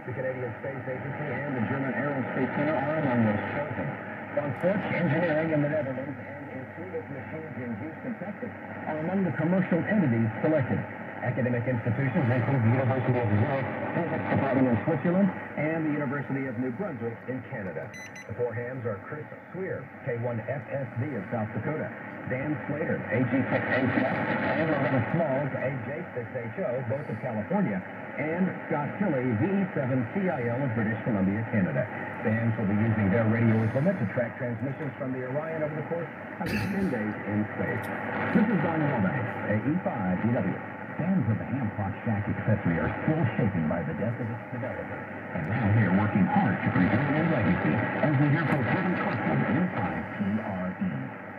The Canadian Space Agency and the German Aerospace Center are among those chosen. Von Forch Engineering in the Netherlands and Intuitive Machines in Houston, Texas are among the commercial entities selected. Academic institutions include the University of Zurich Physics Department in Switzerland and the University of New Brunswick in Canada. The four hams are Chris Swear, K1FSD of South Dakota, Dan Slater, AG6HF, and Loretta Smalls, AJ6HO, both of California, and Scott Tilley, VE7CIL of British Columbia, Canada. The hams will be using their radio equipment to track transmissions from the Orion over the course of 10 days in space. This is Don Wallbank, AE5DW. Fans of the ham clock shack accessory are still shaken by the death of its developer, and now they are working hard to preserve their legacy, as we hear from Kevin Kirkland inside TRE.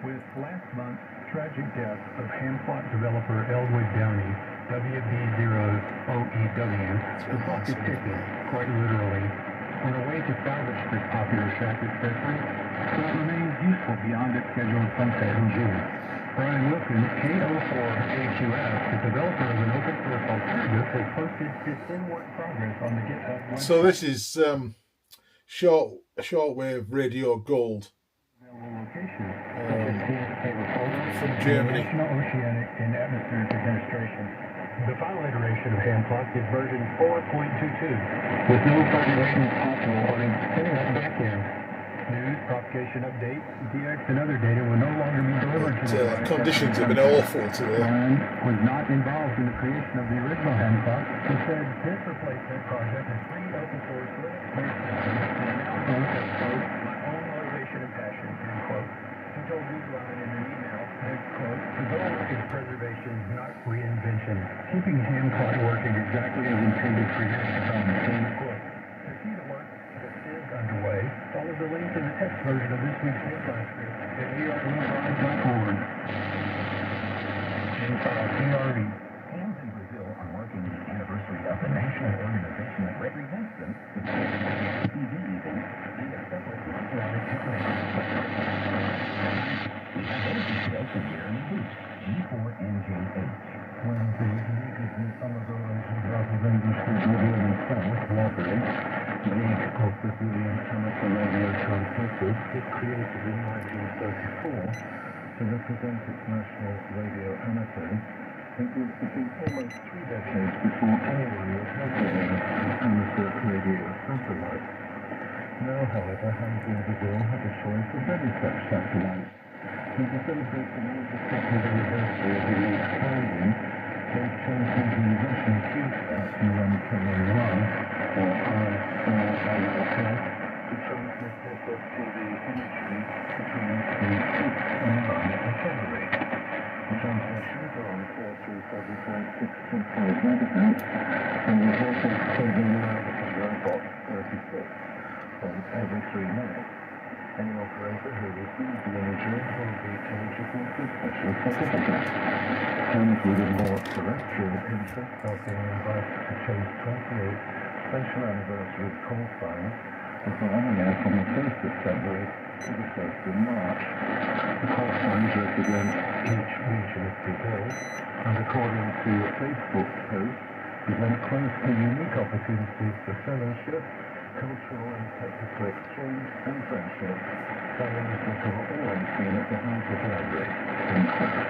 With last month's tragic death of ham clock developer Elwood Downey, WB0OEW, the clock is ticking, quite literally. On a way to salvage this popular shack accessory, so it remains useful beyond its scheduled sunset in June. Brian Wilson, K04AQF, the developer of an open source alternative, has posted his in-work progress on the GitHub website. So this is shortwave radio gold from Germany. National Oceanic and Atmospheric Administration. The final iteration of ham clock is version 4.22, with no further maintenance possible on its spinning up backend. News, propagation updates, DX, and other data will no longer be delivered to the conditions have been awful today. Brian was not involved in the creation of the original ham clock. He said this replacement project is free open source Linux-based systems and now quote, my own motivation and passion, end quote. He told Newsline in an email, quote, the goal is preservation, not reinvention. Keeping ham clock working exactly as intended for years to come, end quote. To see the work underway, follow the link in the text version of this week's headline script at erlive.org. TRE. Hams in Brazil are marking the anniversary of the national organization that represents them, the TV even, and a separate electronic information. We have those details from Jeremy Booth, G4NJH. When the immediately Amazon rather than the radio themselves cooperated, the link of Brazilian amateur radio transmitters was created in 1934 to represent its national radio amateurs. It was to be almost 3 decades before anyone was operating an amateur radio satellite. Now, however, hams in Brazil have a choice of many such satellites. And to celebrate the 92nd anniversary of the late founding, they've chosen the Russian QS-1K1, or RSLILS, to transmit SSTV imagery between the 6th and 9th of February. The transmissions are on 437.665 megahertz, and we've also chosen Robot 36 on every 3 minutes. Any operator who receives the imagery will be eligible for special certificates. Hams with a more terrestrial interest are being invited to chase 28 special anniversary call signs, which are on the air from the 1st of February to the 1st of March. The call signs represent each region of Brazil, and according to a Facebook post, present close to unique opportunities for fellowship, cultural and technical exchange, and friendship. Values that have always been at the heart of library.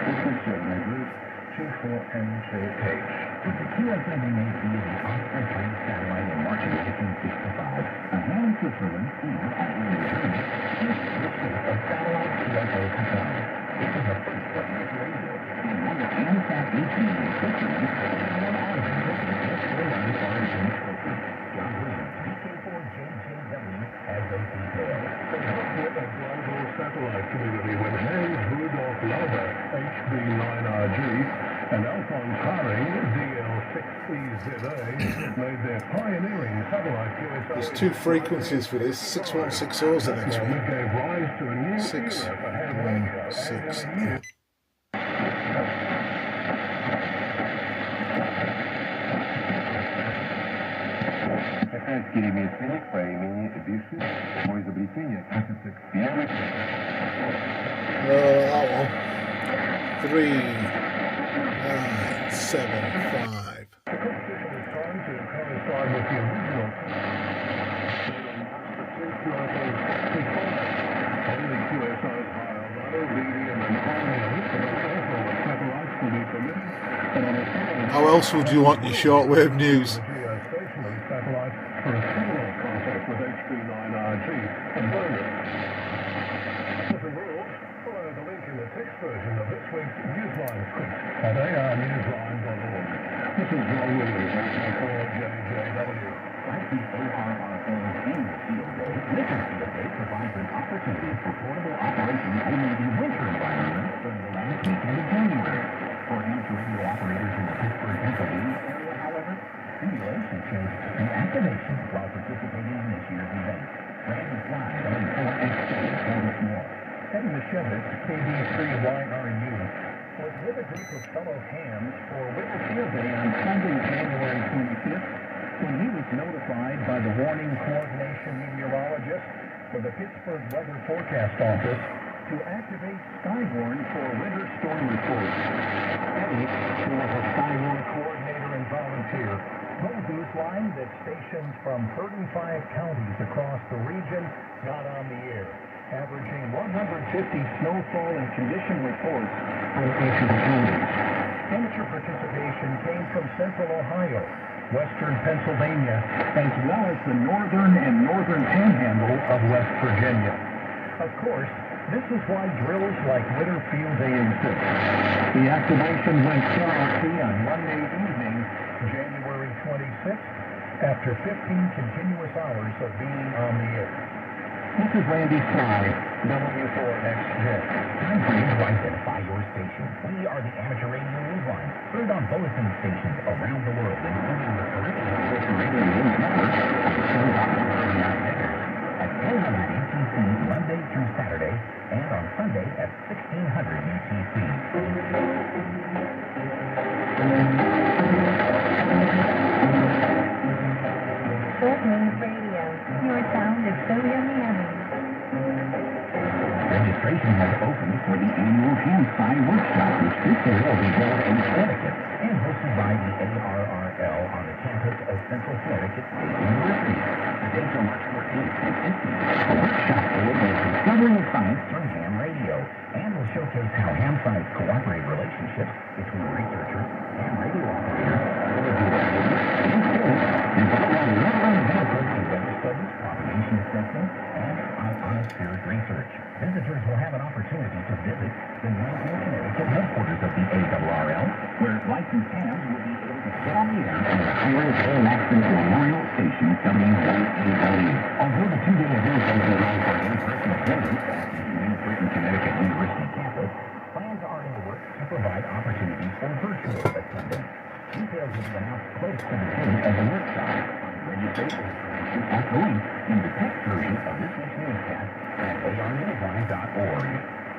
This is Jeremy Booth, G4NJH. With the QSMA-8B of the Oxford Train satellite in March of 1965, a hand Switzerland and Ireland Germany switched the shape of satellite QSO technology. This is the first wireless radio, and one of AMSAT 18 in Switzerland, and one Orion with the S-41 Origin trophy. John Williams, VK4JJW, has those details. With a global satellite community when Hayes Rudolph Lauber, HB9RG, and Alphonse Haring, DL6EZA, made their pioneering satellite QSO. There's 2 frequencies for this. 6160 is the next one. Gave rise to a new 6160. Перемещение по имени Биши, мой изобретение относится к первой. That one. 3975. The competition is timed to coincide with the original Only QSR's higher, low, medium, and high satellites will be permitted. And on a single How else would you want your shortwave news? geostationary satellite for a similar concept with H-501x and Orion. Different rules. Follow the link in the text version of this week's Newsline script at arnewsline.org. This is Joel Williams, for JJW. Like the ARRL's annual field day, this field day provides an opportunity for portable operations only in winter environments during the last weekend of January. For amateur radio operators in the Pittsburgh, Pennsylvania area, however, simulation changed to activation while participating in this year's event. Randy Fly, W4XK, told us more. Heading to Chevette, KB3YRU was with a group of fellow hams for Winter Field Day on Sunday, January 25th, when he was notified by the warning coordination meteorologist for the Pittsburgh Weather Forecast Office to activate Skyborne for winter storm reports. Eddie, who was a Skyborne coordinator and volunteer, told Newsline that stations from 35 counties across the region got on the air, averaging 150 snowfall and condition reports on each of the counties. Amateur participation came from central Ohio, western Pennsylvania, as well as the northern and northern panhandle of West Virginia. Of course, this is why drills like Winter Field Day exist. The activation went QRC on Monday evening, January 26th, after 15 continuous hours of being on the air. This is Randy Fly, W4XJ. Time frame to identify your station. We are the amateur radio newsline, heard on bulletin stations around the world, including the curriculum Christian Radio News Network at 1000 UTC Monday through Saturday, and on Sunday at 1600 UTC. Shortwave Radio. Your sound is so yummy. Registration has opened for the annual Ham-Sci Workshop, which this year will be held in Connecticut and hosted by the ARRL on the campus of Central Connecticut State University. The dates are March 14th and 15th. The workshop will be discovering science through ham radio and will showcase how ham-sci's cooperative relationships between researchers and radio operators will be involving relevant examples in weather studies, propagation assessment, and ionospheric research. Visitors will have an opportunity to visit the Northern Connecticut headquarters of the ARRL, where licensed hams will be able to get on the air on the Highland Air Maximum Memorial Station, WAAW. Although the two-day event has been run for in-person attendance at the New Britain, Connecticut University campus, plans are in the works to provide opportunities for virtual attendance. Details will be announced close to the date of the workshop. Registration information at the link in the text version of this week's newscast at arnewsline.org.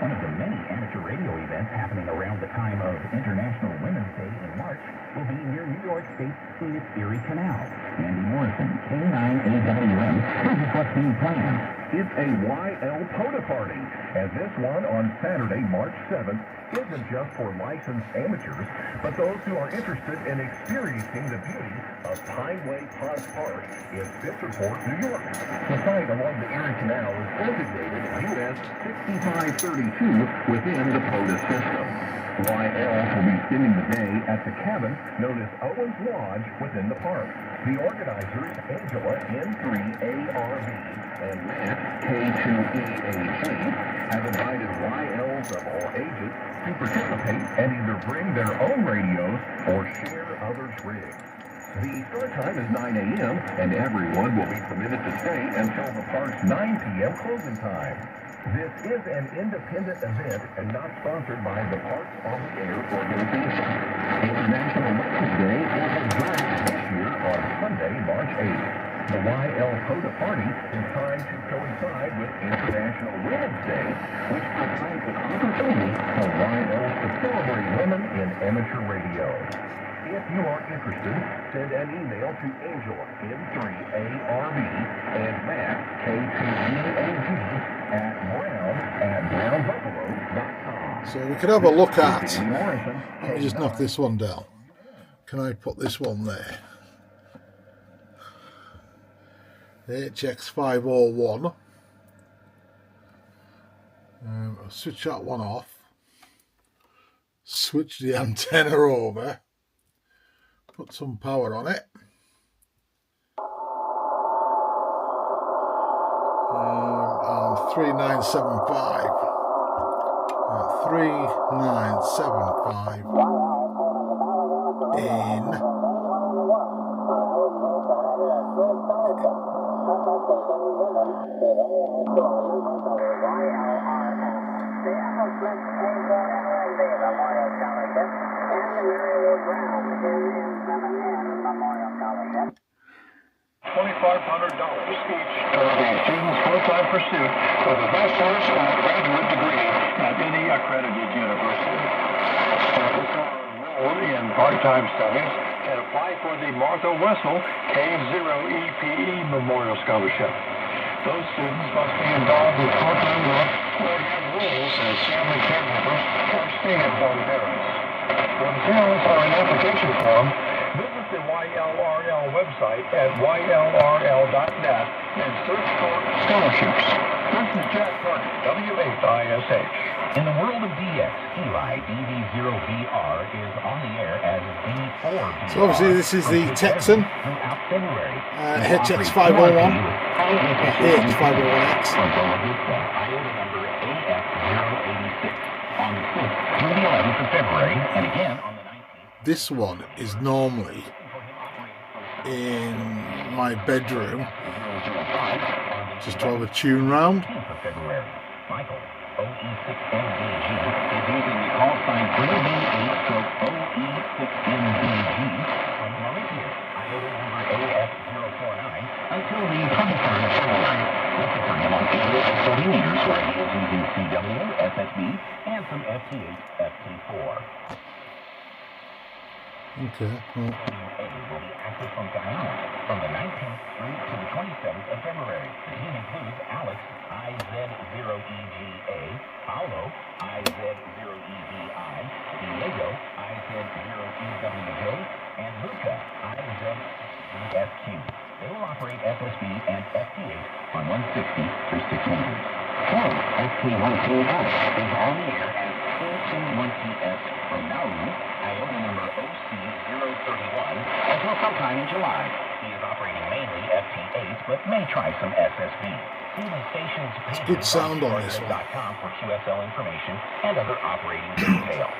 One of the many amateur radio events happening around the time of International Women's Day in March will be near New York State's scenic Erie Canal. Andy Morrison, K9AWM, tells us what's being planned. It's a YL POTA party, and this one on Saturday, March 7th, isn't just for licensed amateurs, but those who are interested in experiencing the beauty of Pineway Pond Park in Fisherport, New York. The site along the Erie Canal is designated US 6532 within the POTA system. YL will be spending the day at the cabin known as Owens Lodge within the park. The organizers, Angela, N3ARB, and Matt, K2EAG, have invited YLs of all ages to participate and either bring their own radios or share others' rigs. The start time is 9 a.m., and everyone will be permitted to stay until the park's 9 p.m. closing time. This is an independent event and not sponsored by the Parks on the Air organization. International Women's Day is observed this year on Sunday, March 8th. The YL POTA party is timed to coincide with International Women's Day, which provides an opportunity for YLs to celebrate women in amateur radio. If you are interested, send an email to Angel, N3ARB, and Matt, K2EAG, at brown@brownbuffalo.com. So we could have a look at, let me just knock this one down. Can I put this one there? HX501. I'll switch that one off. Switch the antenna over. Put some power on it. And 3975. 3975 in. $2,500 each for the student's full-time pursuit of a bachelor's or graduate degree at any accredited university. Students are enrolled in part-time studies and apply for the Martha Wessel K0EPE Memorial Scholarship. Those students must be involved with part-time work or have roles as family caregivers or stay-at-home parents. For details or an application form, visit the YLRL website at ylrl.net and search for scholarships. This is Jack Carter, W8ISH. In the world of DX, Eli DV0VR is on the air as D4VR. So obviously this is the Tecsun H-501, H-501x. Iota number AF086 on the 6th through the 11th of February, and again on the 19th. This one is normally in my bedroom, just to have a tune round. Michael, OE6MDG, is using the call sign OE6MDG from Mauritius, Iota number AF049, until the 23rd of February. This is for him on 40 meters, where he is using CW, SSB, and some FT8, FT4. Okay. Well. Will be active from Guyana from the 19th through to the 27th of February. The team includes Alex, IZ0EGA, Paulo, IZ0EGI, Diego, IZ0EWJ, and Luca, IZ3FQ. They will operate SSB and FT8 on 160 through 600. Flight ST1TS is on the air as C21TS from Nauru, Iota number OC031, until sometime in July. He is operating mainly FT8, but may try some SSB. See the station's page good sound on this one. for QSL information and other operating details.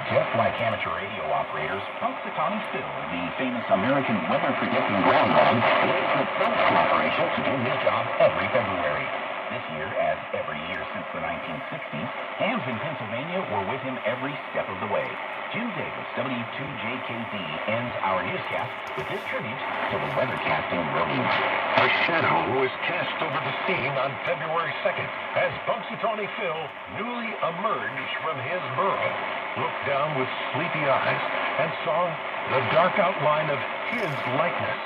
Just like amateur radio operators, Punxsutawney Phil, the famous American weather predicting groundhog, is with full cooperation to do his job every February. This year, as every year since the 1960s, hams in Pennsylvania were with him every step of the way. Jim Davis, W2JKD, ends our newscast with his tribute to the weathercasting brilliance. A shadow was cast over the scene on February 2nd as Punxsutawney Phil newly emerged from his burrow, looked down with sleepy eyes, and saw the dark outline of his likeness.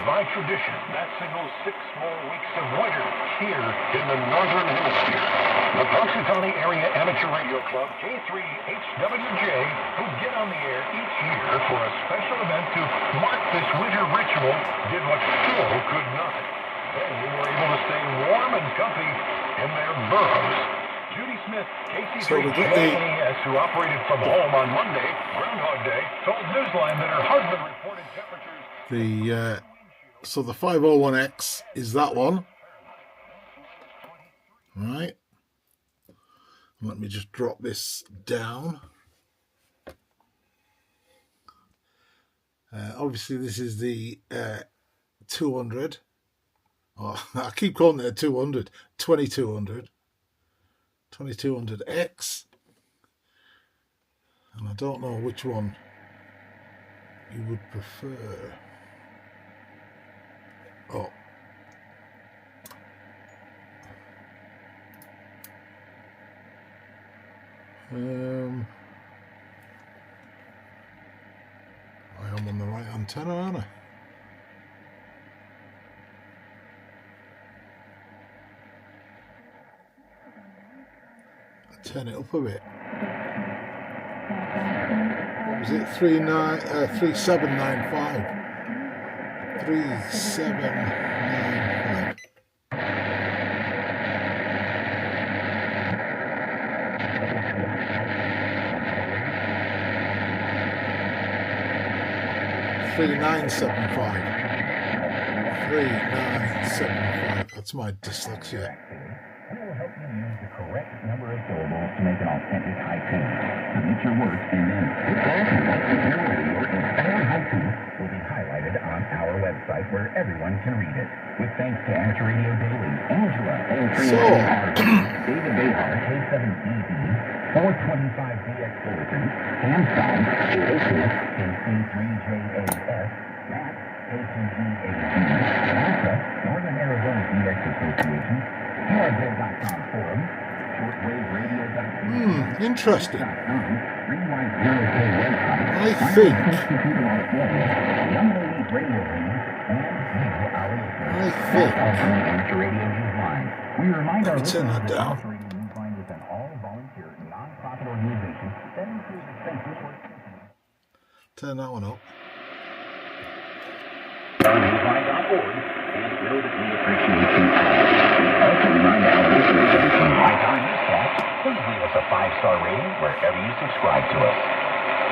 By tradition, that signals 6 more weeks of winter here in the Northern Hemisphere. The Punxsutawney Area Amateur Radio Club, K3HWJ, who get on the air each year for a special event to mark this winter ritual, did what Phil could not. They were able to stay warm and comfy in their burrows. Judy Smith, KC3JAS, who operated from home on Monday, Groundhog Day, told Newsline that her husband reported temperatures... So the 501x is that one. All right. Let me just drop this down. Obviously, this is the 200. Oh, I keep calling it a 200. 2200. 2200x. And I don't know which one you would prefer. Oh. I am on the right antenna, aren't I? Turn it up a bit. What was it? 3795. 3795. 3975. 3975. That's my dyslexia. We will help you use the correct number of syllables to make an authentic haiku. Submit your words and then it's awesome. Your radio inspired haiku will be highlighted on our website where everyone can read it. With thanks to Amateur Radio Daily, Angela, David Behar, K7ED, 425DX Bulletin, Samsung, KC3JAS, Matt, K2GAD, NASA, Northern Arizona DX Association, QRZ.com forum, shortwaveradio.com. Interesting. Greenlight 0K website. I think. Young Ladies Radio League, and you, our listeners. I think. Amateur Radio News Line. We remind our Let me turn listeners that that down. Amateur Radio News Line is an all-volunteer, non-profit organization that includes expenses for Turn that one up. newsline.org, and know that we appreciate you. We also remind our listeners that if you like our newscast, please leave us a 5-star rating wherever you subscribe to us.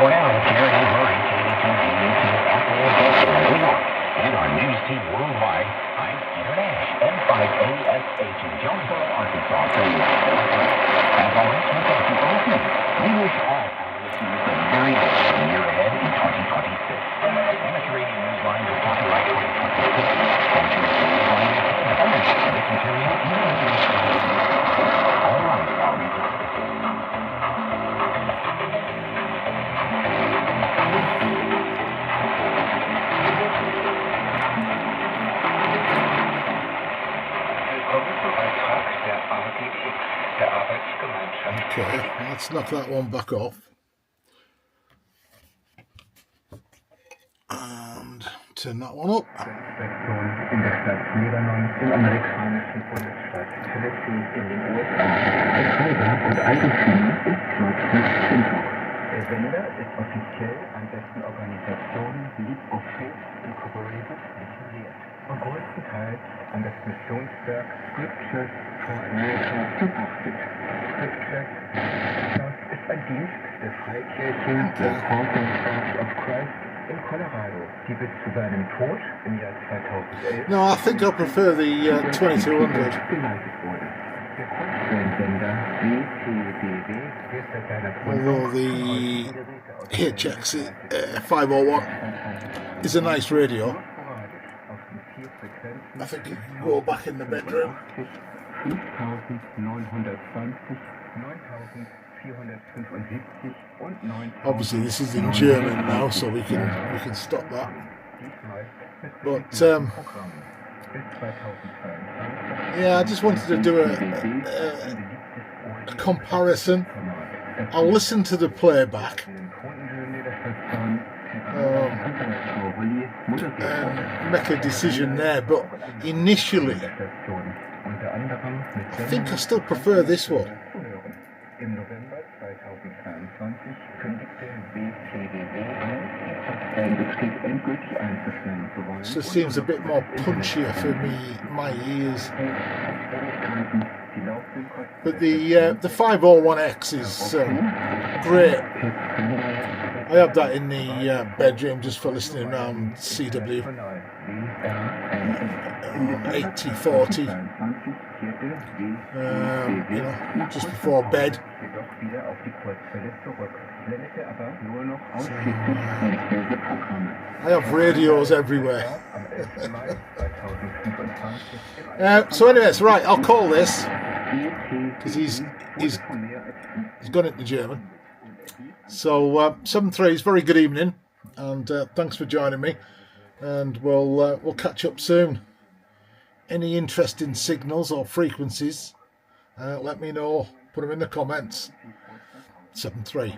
For now, Jerry and Murray, KD2GAT, Apple, New York, and our news team worldwide, I'm Peter Nash, N5ASH in Jonesboro, Arkansas, saying, as always, we thank you for listening. We wish all our listeners the very best for the year ahead in 2026. Amateur Radio News Line is copyright 2026. Amateur Radio News Line is ownership of this material even if it is all rights are reserved. Okay, let's knock that one back off. And turn that one up. In der Stadt Libanon, im amerikanischen Bundesstaat Tennessee in den USA. Betreiber und Eigentümer ist Shortwave. Der Sender ist offiziell an dessen Organisation Leap of Faith Incorporated lizenziert und größtenteils an das Missionswerk Scriptures for America verpachtet. Scriptures ist ein Dienst der Freikirche der Fountain Church of Christ in Colorado, die bis zu seinem Tod im Jahr 2011 No, I think I prefer the 2200. geleitet wurde. Der Kurzwellensender WTDW wird seit seiner Although the HX501 is a nice radio. I think you can go back in the bedroom. 5920, 9475 und 9000. Obviously this is in German now, so we can stop that. But yeah, I just wanted to do a comparison. I'll listen to the playback and make a decision there, but initially I think I still prefer this one. Im November 2022 kündigte WTDW an, den Betrieb endgültig einzustellen zu wollen. So it seems a bit more punchier for my ears. But the 501x is great. I have that in the bedroom just for listening around CW. 80-40, you know, just before bed. So, I have radios everywhere. So anyways, right, I'll call this because he's gone into German. So 7-3's very good evening, and thanks for joining me, and we'll catch up soon. Any interesting signals or frequencies, let me know. Put them in the comments. 7-3.